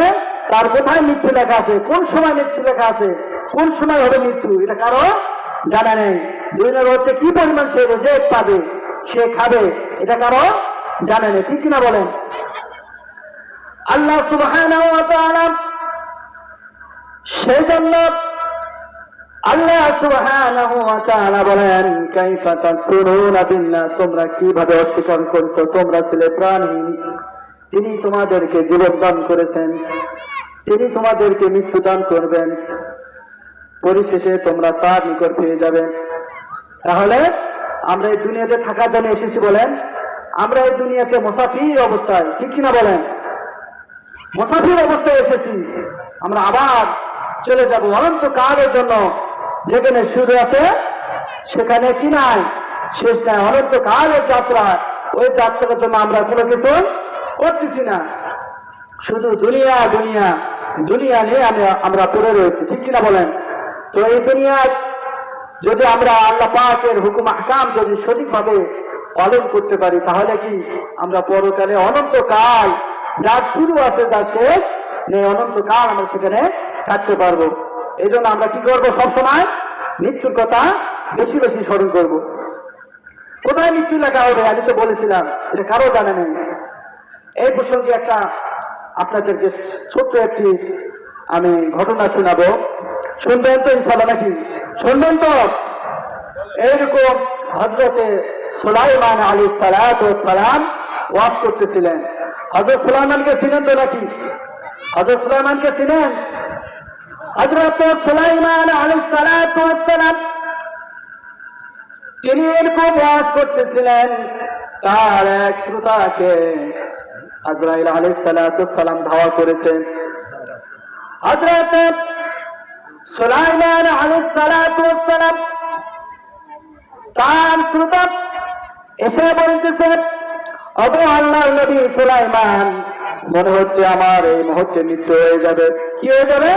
তার কোথায় মৃত্যু লেখা আছে, কোন সময় মৃত্যু লেখা আছে, কোন সময় হবে মৃত্যু, এটা কারো জানা নেই। 2 নম্বর হচ্ছে কি পরিমাণ সে রেজেক্ট পাবে, সে খাবে, এটা কারো জানা নেই, ঠিক কিনা বলেন? আল্লাহ সুবহানাহু ওয়া তাআলা সেজন্য আল্লাহ সুবহানাহু ওয়া তাআলা বলেন, কাইফা তাকফুরুনা বিল্লাহ, তোমরা কিভাবে অস্বীকার করছো? তোমরা ছিলে প্রাণী, তিনি তোমাদেরকে জীবন দান করেছেন, তিনি তোমাদেরকে মৃত্যু দান করবেন, পরিশেষে তোমরা তার নিকট ফিরে যাবে। তাহলে আমরা এই দুনিয়াতে থাকার জন্য এসেছি বলেন? আমরা এই দুনিয়াতে মুসাফির অবস্থায়, ঠিক কিনা বলেন? মুসাফির অবস্থায় এসেছি, আমরা আবার চলে যাব অনন্তকালের জন্য। যেখানে শুরু আছে সেখানে কি নাই, শেষ নাই, অনন্তকালের যাত্রা। ওই যাত্রার জন্য আমরা কোনো কিছু করতেছি না, শুধু দুনিয়া দুনিয়া দুনিয়া নিয়ে আমরা পড়ে রয়েছি, ঠিক কিনা বলেন? তো এই দুনিয়ায় যদি আমরা আল্লাহ পাকের হুকুম আহকাম যদি সঠিকভাবে পালন করতে পারি, তাহলে কি আমরা পরকালে অনন্তকাল, যার শুরু আছে যার শেষ নেই, অনন্তকাল আমরা সেখানে থাকতে পারবো। এই জন্য আমরা কি করবো? সবসময় মৃত্যুর কথা বেশি বেশি স্মরণ করবো। কোথায় মৃত্যু লেখা হবে আমি তো বলেছিলাম, এটা কারো জানে নেই। এই প্রসঙ্গে একটা আপনাদেরকে ছোট্ট একটি আমি ঘটনা শোনাবো, শুনবেন তো ইনশাআল্লাহ? নাকি শুনবেন তো? এইরকম হযরতে সুলাইমান আলাইহিস সালাতু ওয়াস সালাম ওয়াজ করতেছিলেন। হযরত সুলাইমানকে চিনেন তো নাকি? হযরত সুলাইমানকে চিনেন? হযরত সুলাইমান আলাইহিস সালাতু ওয়াস সালাম তিনি এরকম ওয়াজ করতেছিলেন, তার এক শ্রোতাকে আজরাইল আলাইহিস সালাতু ওয়াস সালাম ধাওয়া করেছেন। হযরত সুলাইমান আলাইহিস সালাতু ওয়াস সালাম তার শ্রোতা এসে বলতেছে, ওগো আল্লাহর নবী সুলাইমান, মনে হচ্ছে আমার এই মুহূর্তে মৃত্যু হয়ে যাবে। কি হয়ে যাবে?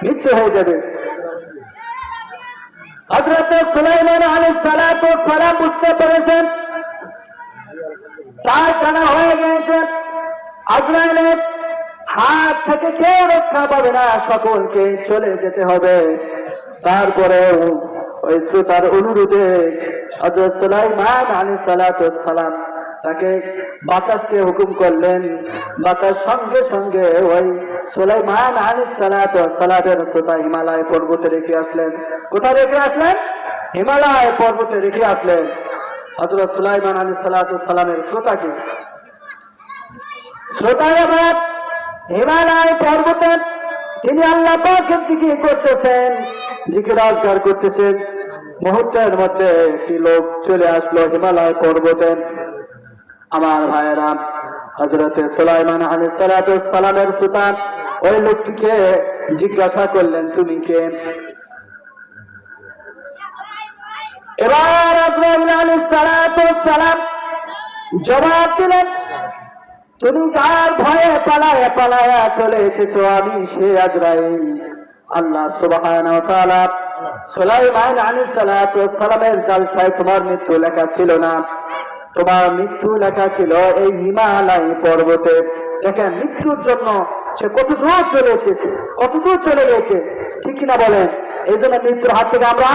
মৃত্যু হয়ে যাবে। হযরত সুলাইমান আলাইহিস সালাতু ওয়াস সালাম বুঝতে পেরেছেন, তার জানা হয়ে গেছে আজরাইলের হাত থেকে কেউ রক্ষা পাবে না, সকলকে চলে যেতে হবে। তারপরে ওই শ্রোতার অনুরোধে হযরত সুলাইমান আলাইহিস সালাতু ওয়াস সালাম তাকে বাতাসকে হুকুম করলেন, বাতাস সঙ্গে সঙ্গে ওই সুলাইমান আলাইহিস সালাতু ওয়াস সালামের শ্রোতা হিমালয় পর্বতে রেখে আসলেন। কোথায় রেখে আসলেন? হিমালয় পর্বতে রেখে আসলেন। হযরত সুলাইমান আলাইহিস সালাতু ওয়াস সালামের শ্রোতাকে শ্রোতারা হিমালয় পর্বতে তিনি আল্লাহ পাকের জিকির করতেছেন, জিকির আজগার করতেছেন। মুহূর্তের মধ্যে একটি লোক চলে আসলো হিমালয় পর্বতে। আমার ভাইয়েরা, হযরতে সুলাইমান আলাইহিস সালাতু ওয়াস সালামের শ্রোতা ওই লোকটিকে জিজ্ঞাসা করলেন, তুমি কে? এবার আজরাইল আলাইহিস সালাতু ওয়াস সালাম জবাব দিলেন, তুমি যার ভয়ে পালায়া পালায়া চলে এসেছো, আমি সে আজরাইল। আল্লাহ সুবহানাহু ওয়া তাআলা সুলাইমান আলাইহিস সালাতু ওয়াস সালামের জালসায় তোমার মৃত্যু লেখা ছিল না, তোমার মৃত্যু লেখা ছিল এই হিমালয় পর্বতে। দেখেন মৃত্যুর জন্য সে কত দূর চলে এসেছে, কত দূর চলে গেছে, ঠিক কিনা বলেন? এই জন্য মৃত্যুর হাত থেকে আমরা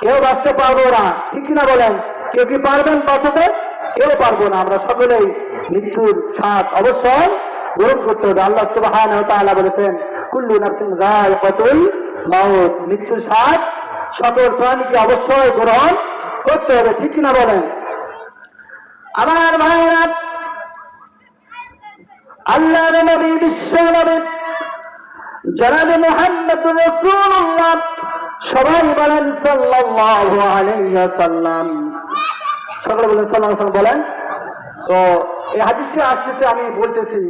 কেউ বাঁচতে পারবো না, ঠিক কিনা বলেন? কেউ কি পারবেন বাঁচাতে? কেউ পারবো না। আমরা সকলেই মৃত্যুর স্বাদ অবশ্যই গ্রহণ করতে হবে। আল্লাহ সুবহানাহু ওয়া তাআলা বলেছেন, কুল্লু নাফসিন যায়িকাতুল মাউত, মৃত্যুর স্বাদ সকল প্রাণীকে অবশ্যই গ্রহণ করতে হবে, ঠিক কিনা বলেন? আমার ভাইরা, আল্লাহর নবী বিশ্ব নবী জনাব মুহাম্মদুর রাসূলুল্লাহ, সবাই বলেন সাল্লাল্লাহু আলাইহি ওয়াসাল্লাম। সকলে বলেন সাল্লাল্লাহু আলাইহি ওয়াসাল্লাম বলেন। তো এই হাদিসটি আসছে, আমি বলতেছি,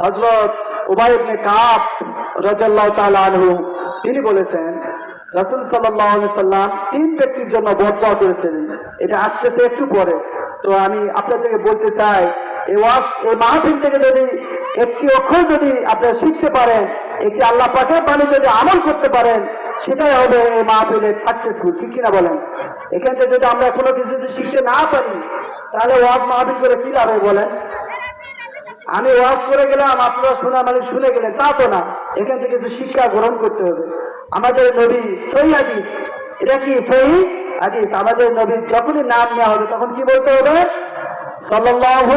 হযরত উবাই ইবনে কাব রাদিয়াল্লাহু তাআলা আনহু তিনি বলেছেন, রাসূল সাল্লাল্লাহু আলাইহি ওয়াসাল্লাম তিন ব্যক্তির জন্য বদদোয়া করেছেন। এটা আসছে একটু পরে। তো আমি আপনাদেরকে বলতে চাই, এই মাহফিল থেকে যদি একটি অক্ষর যদি আপনারা শিখতে পারেন, একটি আল্লাহ পাকের বাণী যদি আমল করতে পারেন, সেটাই হবে এই মাহফিলের সাকসেসফুল, ঠিক কিনা বলেন? এখান থেকে যদি আমরা কোনো কিছু যদি শিখতে না পারি, তাহলে ওয়াজ মাহফিল করে কি লাভ বলেন? আমি ওয়াজ করে গেলাম, আপনারা শোনা মানে শুনে গেলেন, তা তো না। এখান থেকে কিছু শিক্ষা গ্রহণ করতে হবে। আমাদের নবী সহিহ হাদিস, এটা কি সহিহ হাদিস? আমাদের নবীর যখনই নাম নেওয়া হবে তখন কি বলতে হবে? সাল্লাল্লাহু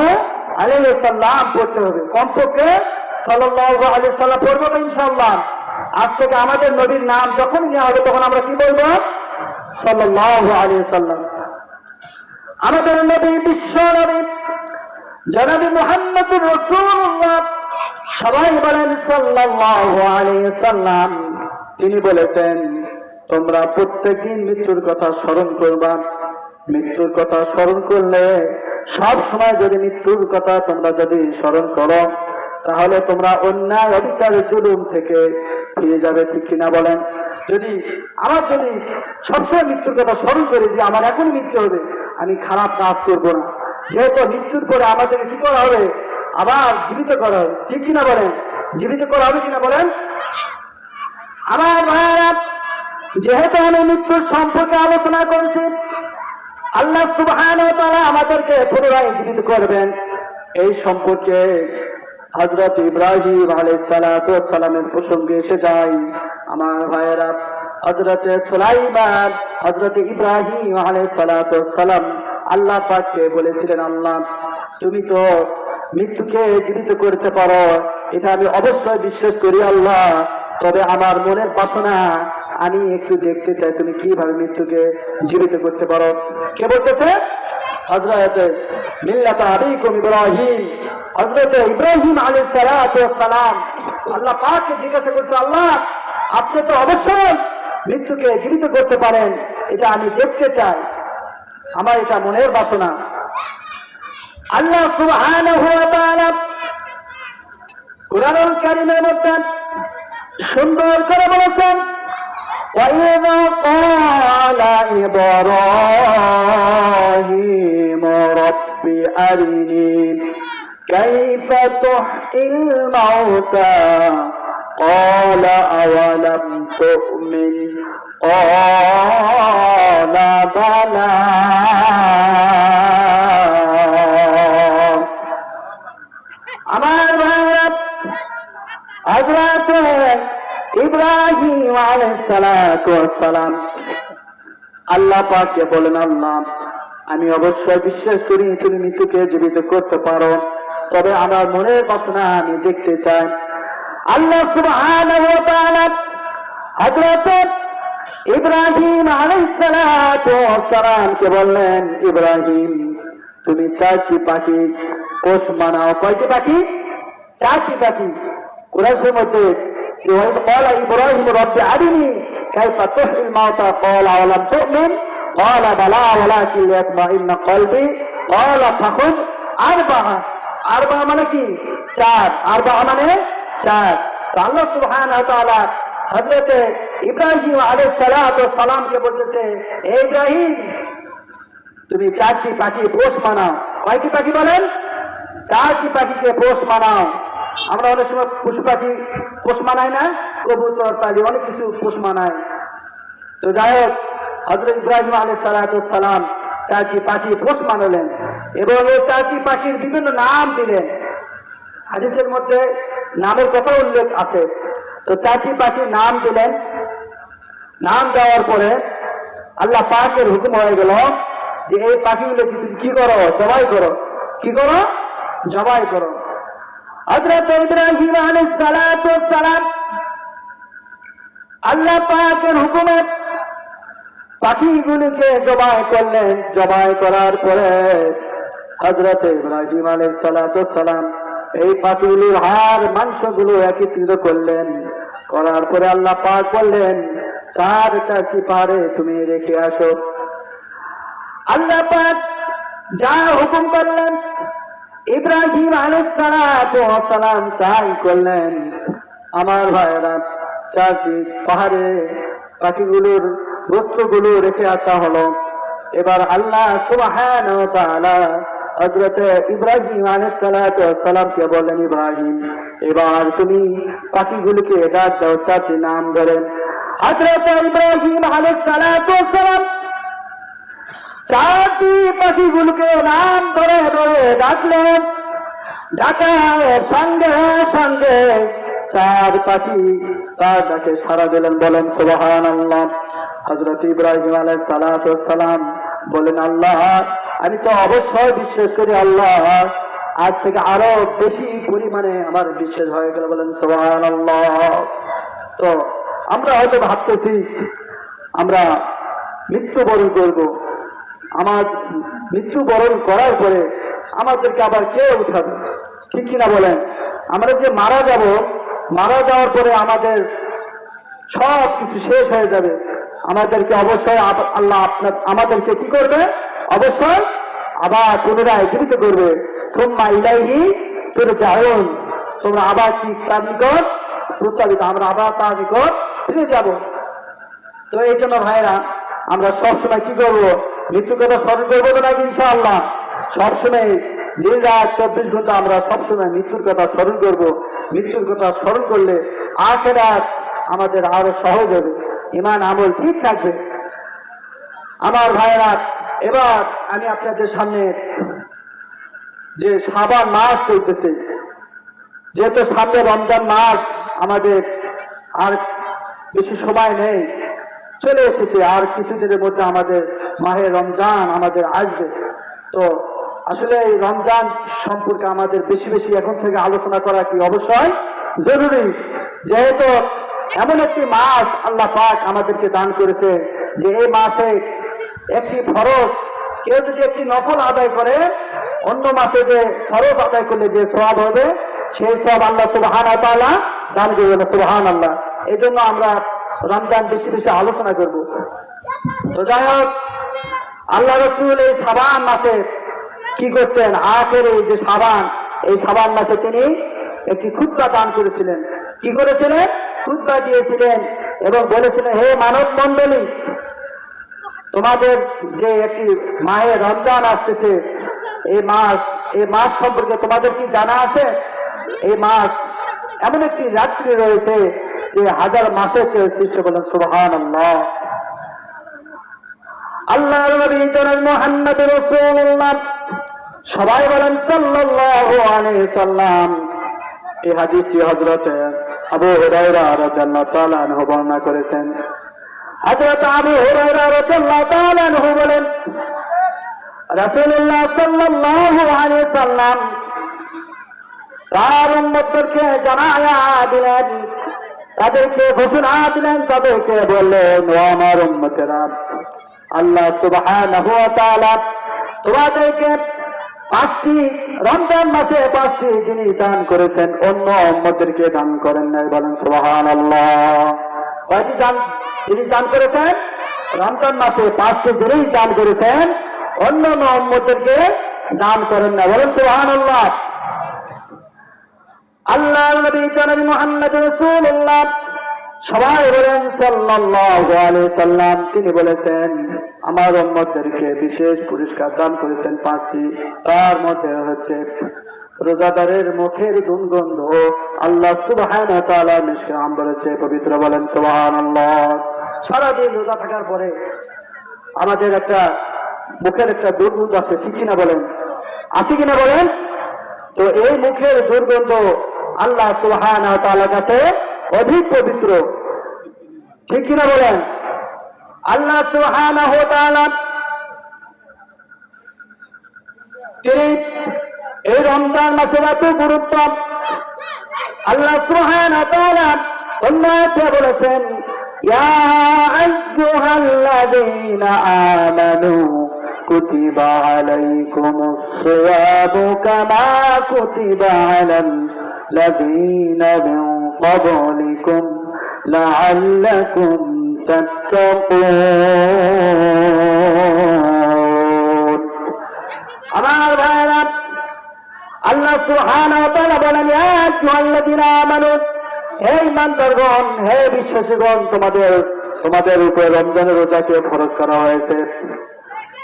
আলাইহি ওয়াসাল্লাম পড়তে হবে। কমপক্ষে সাল্লাল্লাহু আলাইহি ওয়াসাল্লাম পড়বো তো ইনশাআল্লাহ। আজ থেকে আমাদের নবীর নাম যখন নেওয়া হবে তখন আমরা কি বলবো? সাল্লাল্লাহু আলাইহি ওয়াসাল্লাম। আমাদের নবী বিশ্ব নবী জনাব মুহাম্মদুর রাসূলুল্লাহ, সবাই বলেন সাল্লাল্লাহু আলাইহি ওয়াসাল্লাম, তিনি বলেছেন, তোমরা প্রত্যেকদিন মৃত্যুর কথা স্মরণ করবা। মৃত্যুর কথা স্মরণ করলে, সব সময় যদি মৃত্যুর কথা তোমরা যদি স্মরণ করো, তাহলে তোমরা অন্যায় অবিচার জুলুম থেকে ফিরে যাবে, ঠিক কিনা বলেন? যদি সবসময় মৃত্যুর কথা স্মরণ করি যে আমার এখন মৃত্যু হবে, আমি খারাপ কাজ করব না। যেহেতু মৃত্যুর পরে আমাদেরকে কি করা হবে? আবার জীবিত করা হবে, ঠিক কিনা বলেন? জীবিত করা হবে কিনা বলেন? আমার ভাইয়েরা, যেহেতু আমি মৃত্যুর সম্পর্কে আলোচনা করেছি, আল্লাহ সুবহানাহু ওয়া তাআলা আমাদেরকে পুনরায় জীবিত করবেন, এই সম্পর্কে হযরত ইব্রাহিম আলাইহিস সালাতু ওয়াস সালামের প্রসঙ্গে এসে যায়। আমার ভাইয়েরা, হযরত সুলাইমান, হযরত ইব্রাহিম আলাইহিস সালাতু ওয়াস সালাম আল্লাহ পাককে বলেছিলেন, আল্লাহ তুমি তো মৃত্যুকে জীবিত করতে পারো, এটা আমি অবশ্যই বিশ্বাস করি আল্লাহ, তবে আমার মনের বাসনা আমি একটু দেখতে চাই তুমি কিভাবে মৃত্যুকে জীবিত করতে পারো। কে বলতেছে? হযরত মিল্লাত আবিকুম ইব্রাহিম, হযরত ইব্রাহিম আলাইহিস সালাতু ওয়াস সালাম আল্লাহ পাককে জিজ্ঞাসা করছে, আল্লাহ আপনি তো অবশ্যই মৃত্যুকে জীবিত করতে পারেন, এটা আমি দেখতে চাই, আমার এটা মনের বাসনা। আল্লাহ সুবহানাহু ওয়া তাআলা কুরআনুল কারীমের মধ্যে সুন্দর করে বলেছেন, وَإِذْ قَالَ إِبْرَاهِيمُ رَبِّ أَرِنِي كَيْفَ تُحْيِي الْمَوْتَى قَالَ أَوَلَمْ تُؤْمِنْ قَالَ بَلَى আমার ভাইরা, হযরত ইব্রাহিম আলাইহিস সালাতু ওয়াস সালাম আল্লাহ পাককে বলেন, আল্লাহ আমি অবশ্যই বিশ্বাস করি তুমি মৃত্যুকে জীবিত করতে পারো, তবে আমার মনের বাসনা আমি দেখতে চাই। আল্লাহ সুবহানাহু ওয়া তাআলা হযরত ইব্রাহিম আলাইহিস সালাতু ওয়াস সালামকে বললেন, ইব্রাহিম তুমি 4টি পাখি পোষ মানাও। কয়টি পাখি? 4টি পাখি। কুরাইশের মধ্যে وإذ قال إبراهيم رب أرني كيف تحيي الموتى قال أولم تؤمن قال بلى ولكن ليطمئن قلبي قال فخذ أربعة। أربعة মানে কি? 4। أربعة মানে 4। তো আল্লাহ সুবহানাহু ওয়া তাআলা হযরত ইব্রাহিম আলাইহিস সালাতু ওয়াস সালামকে বলতেছে, হে ইব্রাহিম তুমি 4টি পাখি পোষ মানাও। কয়টি পাখি বলেন? 4টি পাখিকে পোষ মানাও। আমরা অনেক সময় পশু পাখি পোষ মানাই না, কবুতর পাখি অনেক কিছু পোষ মানায়। তো যাই হোক, হযরত ইব্রাহিম আলাইহিস সালাতু ওয়াস সালাম 4টি পাখি পোষ মানালেন এবং এই 4টি পাখির বিভিন্ন নাম দিলেন। হাদিসের মধ্যে নামের কথা উল্লেখ আছে। তো 4টি পাখির নাম দিলেন। নাম দেওয়ার পরে আল্লাহ পাকের হুকুম হয়ে গেল যে এই পাখিগুলো কি করো? জবাই করো। কি করো? জবাই করো। হযরত ইব্রাহিম আলাইহিস সালাতু ওয়াস সালাম আল্লাহ পাকের হুকুমে পাখিগুলোকে জবাই করলেন। জবাই করার পরে হযরত ইব্রাহিম আলাইহিস সালাতু ওয়াস সালাম এই পাখিগুলোর হাড় মাংসগুলো একত্রিত করলেন। করার পরে আল্লাহ পাক বললেন, 4টি পাহাড়ে তুমি রেখে আসো। আল্লাহ পাক যা হুকুম করলেন ইব্রাহিম আলাইহিস সালাতু ওয়াস সালাম তাই করলেন। আমার ভাইরা, 4টি পাহাড়ে পাখিগুলোর বস্তুগুলো রেখে আসা হলো। এবার আল্লাহ সুবহানাহু ওয়া তাআলা হযরত ইব্রাহিম আলাইহিস সালাতু ওয়াস সালামকে বললেন, ইব্রাহিম এবার তুমি পাখিগুলোকে ডাক দাও, 4টি নাম ধরেন। হযরত ইব্রাহিম আলাইহিস সালাতু ওয়াস সালাম 4টি পাখিগুলোকে নাম ধরে ধরে ডাকলেন। ডাকার সঙ্গে সঙ্গে 4 পাখি তার ডাকে সাড়া দিলেন। বলেন সুবহানাল্লাহ। হযরত ইব্রাহিম আলাইহিস সালাতু ওয়াস সালাম বলেন, আল্লাহ আমি তো অবশ্যই বিশ্বাস করি, আল্লাহ আজ থেকে আরো বেশি পরিমাণে আমার বিশ্বাস হয়ে গেল। বলেন সুবহানাল্লাহ। তো আমরা হয়তো ভাবতেছি আমরা মৃত্যুবরণ করব, আমার মৃত্যুবরণ করার পরে আমাদেরকে আবার কে উঠাবে? ঠিক কিনা বলেন? আমরা যে মারা যাব, মারা যাওয়ার পরে আমাদের সব কিছু শেষ হয়ে যাবে। আমাদেরকে অবশ্যই আল্লাহ আমাদেরকে কি করবে? অবশ্যই আবার পুনরায় জীবিত করবে। সুম্মা ইলাইহি তুরজাউন। তোমরা আবার কি তার নিকট প্রত্যাবিত, আমরা আবার তার নিকট ফিরে যাব। তো এই জন্য ভাইরা, আমরা সবসময় কি করবো? মৃত্যুর কথা স্মরণ করবো তো নাকি? ইনশাআল্লাহ সবসময় দিন রাত 24 ঘন্টা আমরা সবসময় মৃত্যুর কথা স্মরণ করবো। মৃত্যুর কথা স্মরণ করলে আখিরাত আমাদের আরো সহজ হবে, ঈমান আমল ঠিক থাকবে। আমার ভাইরা, এবার আমি আপনাদের সামনে যে শাবান মাস চলতেছে, যেহেতু সামনে রমজান মাস, আমাদের আর বেশি সময় নেই, চলে এসেছে। আর কিছুদিনের মধ্যে আমাদের মাহে রমজান আমাদের আসবে। তো আসলে এই রমজান সম্পর্কে আমাদের বেশি বেশি এখন থেকে আলোচনা করা কি অবশ্যই জরুরি, যেহেতু এমন একটি মাস আল্লাহ পাক আমাদেরকে দান করেছে যে এই মাসে একটি ফরজ, কেউ যদি একটি নফল আদায় করে, অন্য মাসে যে ফরজ আদায় করলে যে সওয়াব হবে, সেই সওয়াব আল্লাহ সুবহানাহু ওয়া তাআলা দান করবেন। সুবহানাল্লাহ। এই জন্য আমরা রমজান বেশি বেশি আলোচনা করব। তো যাই হোক, আল্লাহ রাসূল এই শাবান মাসে কি করতেন? আখের এই যে শাবান, এই শাবান মাসে তিনি একটি খুতবা দান করেছিলেন। কি করেছিলেন? খুতবা দিয়েছিলেন এবং বলেছিলেন, হে মানব মণ্ডলী, তোমাদের যে একটি মাহে রমজান আসতেছে, এই মাস সম্পর্কে তোমাদের কি জানা আছে? এই মাস এমন একটি রাত্রি রয়েছে যে 1000 মাসের চেয়ে শ্রেষ্ঠ। বলেন সুবহানাল্লাহ। আল্লাহর নবী জনাব মুহাম্মদ রাসূলুল্লাহ, সবাই বলেন সাল্লাল্লাহু আলাইহি সাল্লাম। এই হাদিসটি হযরত আবু হুরায়রা রাদিয়াল্লাহু তাআলা আনহু বর্ণনা করেছেন। হযরত আবু হুরায়রা রাদিয়াল্লাহু তাআলা আনহু বলেন, রাসূলুল্লাহ সাল্লাল্লাহু আলাইহি সাল্লাম তার উম্মতদেরকে জানায়া দিলেন, তাদেরকে ঘোষণা দিলেন, তাদেরকে বললেন, ও আমার উম্মতেরা, আল্লাহ সুবহানাহু ওয়া তাআলা তোমাদেরকে 5টি রমজান মাসে 5টি জিনিস দান করেছেন, অন্য উম্মতদেরকে দান করেন নাই। বলেন সুবহানাল্লাহ। কয়টি জিনিস দান করেছেন? রমজান মাসে 5টি জিনিস দান করেছেন, অন্য উম্মতদেরকে দান করেন না। বলেন সুবহানাল্লাহ। আল্লাহর নবী জনাব মুহাম্মদ রাসূলুল্লাহ সবাই বলেন সাল্লাল্লাহু আলাইহি সাল্লাম, তিনি বলেছেন আমার উম্মতদেরকে বিশেষ পুরস্কার দান করেছেন 5টি। তার মধ্যে হচ্ছে রোজাদারের মুখের দুর্গন্ধ আল্লাহ সুবহানাহু ওয়া তাআলা মিশকে বলেছে পবিত্র। বলেন সুবহানাল্লাহ। সারাদিন রোজা থাকার পরে আমাদের একটা মুখের একটা দুর্গন্ধ আছে, ঠিক কিনা বলেন? আছে কিনা বলেন? তো এই মুখের দুর্গন্ধ আল্লাহ সুবহানাহু ওয়া তাআলার কাছে অধিক পবিত্র, ঠিক কিনা বলেন? আল্লাহ সুবহানাহু ওয়া তাআলা তিনি এই রমজান মাসের এত গুরুত্ব আল্লাহ সুবহানাহু ওয়া তাআলা অন্য আয়াতে বলেছেন, ইয়া আইয়ুহাল্লাযীনা আমানু কুতিবা আলাইকুমুস সিয়ামু কামা কুতিবা আলাল লাযীনা মিন ক্বাবলিকুম লাআল্লাকুম তাত্তাকুন। আমার ভাইরা, আল্লাহ সুবহানাহু ওয়া তাআলা বলেন, ইয়া আইয়ুহাল্লাযীনা আমানু, হে ঈমানদারগণ, হে বিশ্বাসীগণ, তোমাদের উপর রমজানের রোজাকে ফরজ করা হয়েছে।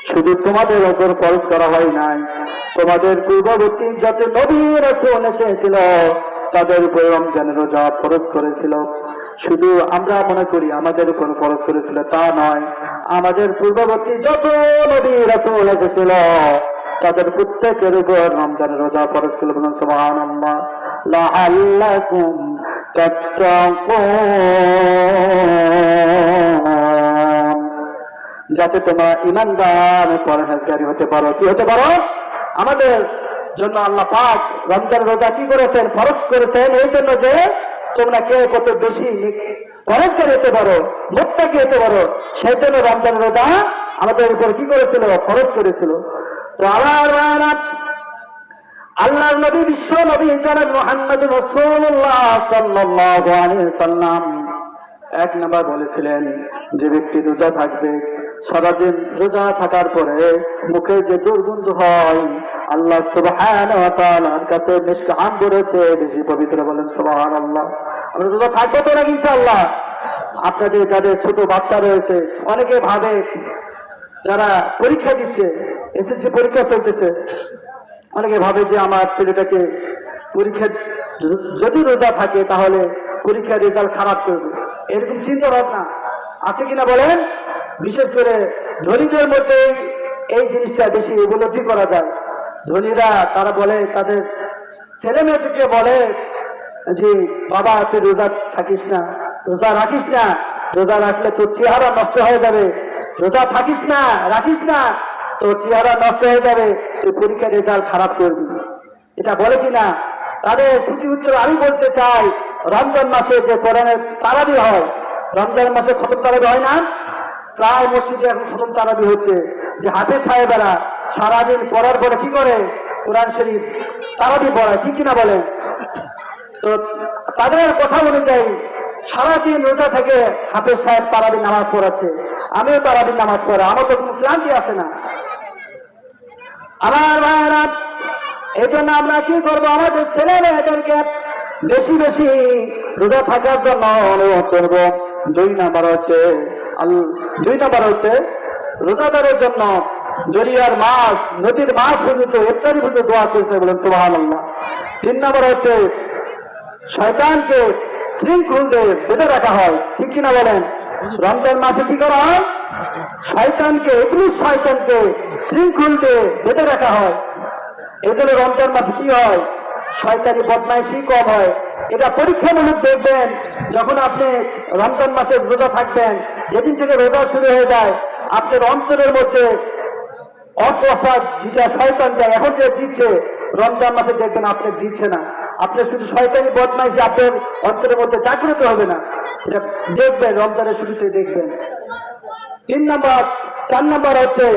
শুধু তোমাদের উপর ফরজ করা হয় নাই, তোমাদের পূর্ববর্তী যত নবী রাসূল এসেছিল তাদের উপর রমজানের রোজা ফরজ করেছিল। শুধু আমরা মনে করি আমাদের উপর ফরজ করেছিল, তা নয়। আমাদের পূর্ববর্তী যত নবী রাসূল এসেছিল তাদের প্রত্যেকের উপর রমজানের রোজা ফরজ ছিল। বলুন সুবহানাল্লাহ। লাআল্লাকুম তাত্তাকুন, যাতে তোমরা ঈমানদার পরহেজগারী হতে পারো। কি হতে পারো? আমাদের জন্য আল্লাহ পাক রমজান রোজা কি করেছেন? ফরজ করেছেন এই জন্য যে তোমরা কে কত বেশি পরহেজগারী হতে পারো, মুত্তাকি হতে পারো। সেই জন্য রমজান রোজা আমাদের উপর কি করেছিল? ফরজ করেছিল। তো আল্লাহর নবী বিশ্ব নবী জনাব মুহাম্মদ রাসূলুল্লাহ সাল্লাল্লাহু আলাইহি সাল্লাম 1 নম্বর বলেছিলেন, যে ব্যক্তি রোজা থাকবে, সারাদিন রোজা থাকার পরে মুখে যে দুর্গন্ধ হয় আল্লাহ সুবহানাহু ওয়া তাআলার কাছে মিশক বলেছে বেশি পবিত্র। বলেন সুবহানাল্লাহ। আমরা রোজা থাকবো তো নাকি ইনশাআল্লাহ? আপনাদের যাদের ছোট বাচ্চা রয়েছে, অনেকে ভাবে, যারা পরীক্ষা দিচ্ছে, এসএসসি পরীক্ষা চলতেছে, অনেকে ভাবে যে আমার ছেলেটাকে পরীক্ষা যদি রোজা থাকে তাহলে পরীক্ষার রেজাল্ট খারাপ করবে, এরকম চিন্তা ভাবনা আছে কিনা বলেন? বিশেষ করে ধনীদের মধ্যে এই জিনিসটা বেশি উপলব্ধি করা যায়। ধনীরা তারা বলে, তাদের ছেলে মেয়েদেরকে বলে যে বাবা তুই রোজা থাকিস না, রোজা রাখিস না, রোজা রাখলে তোর চেহারা নষ্ট হয়ে যাবে, রোজা থাকিস না, রাখিস না, তোর চেহারা নষ্ট হয়ে যাবে, তুই পরীক্ষার রেজাল্ট খারাপ করবি। এটা বলে কিনা? তাদের প্রতি উচ্চ আমি বলতে চাই, রমজান মাসে যে কোরআনের তারাবি হয়, রমজান মাসে খতম তারাবি হয় না? প্রায় মসজিদে এখন খতম তারাবি হচ্ছে, যে হাফেজ সাহেবেরা সারাদিন পড়ার পরে কি করে? কোরআন শরীফ তারাবি পড়ায়, ঠিক কিনা বলেন? তো তাদের কথা অনুযায়ী সারাদিন রোজা থেকে হাফেজ সাহেব তারাবি নামাজ পড়াচ্ছে, আমিও তারাবি নামাজ পড়া, আমার তো কোনো ক্লান্তি আসে না। আমার ভাইয়েরা, এই জন্য আমরা কি করবো? আমাদের ছেলে মেয়েদেরকে বেশি বেশি রোজা থাকার জন্য অনুরোধ করবো। 2 নাম্বার হচ্ছে রোজাদারের জন্য দরিয়ার মাছ, নদীর মাছ পর্যন্ত ইফতারি পর্যন্ত দোয়া করতে। বলেন সুবহানাল্লাহ। 3 নাম্বার হচ্ছে শয়তানকে শৃঙ্খল দিয়ে বেঁধে রাখা হয়, ঠিক কিনা বলেন? রমজান মাসে কি করা হয়? শয়তানকে, ইবলিস শয়তানকে শৃঙ্খল দিয়ে বেঁধে রাখা হয়। এই জন্য রমজান মাসে কি হয়? শয়তানি বদমাইশি কম হয়। এটা পরীক্ষামূলক দেখবেন, যখন আপনি রমজান মাসে রোজা থাকবেন, যেদিন থেকে রোজা শুরু হয়ে যায় আপনার অন্তরের মধ্যে অপ্রসাদ যেটা শয়তান দেয়, এখন যে দিচ্ছে রমজান মাসে দেখবেন আপনি দিচ্ছে না, আপনি শুধু শয়তানি বদমাইশি আপনার অন্তরের মধ্যে জাগ্রত হবে না, এটা দেখবেন রমজানের শুরুতে দেখবেন। 4 নম্বর হচ্ছে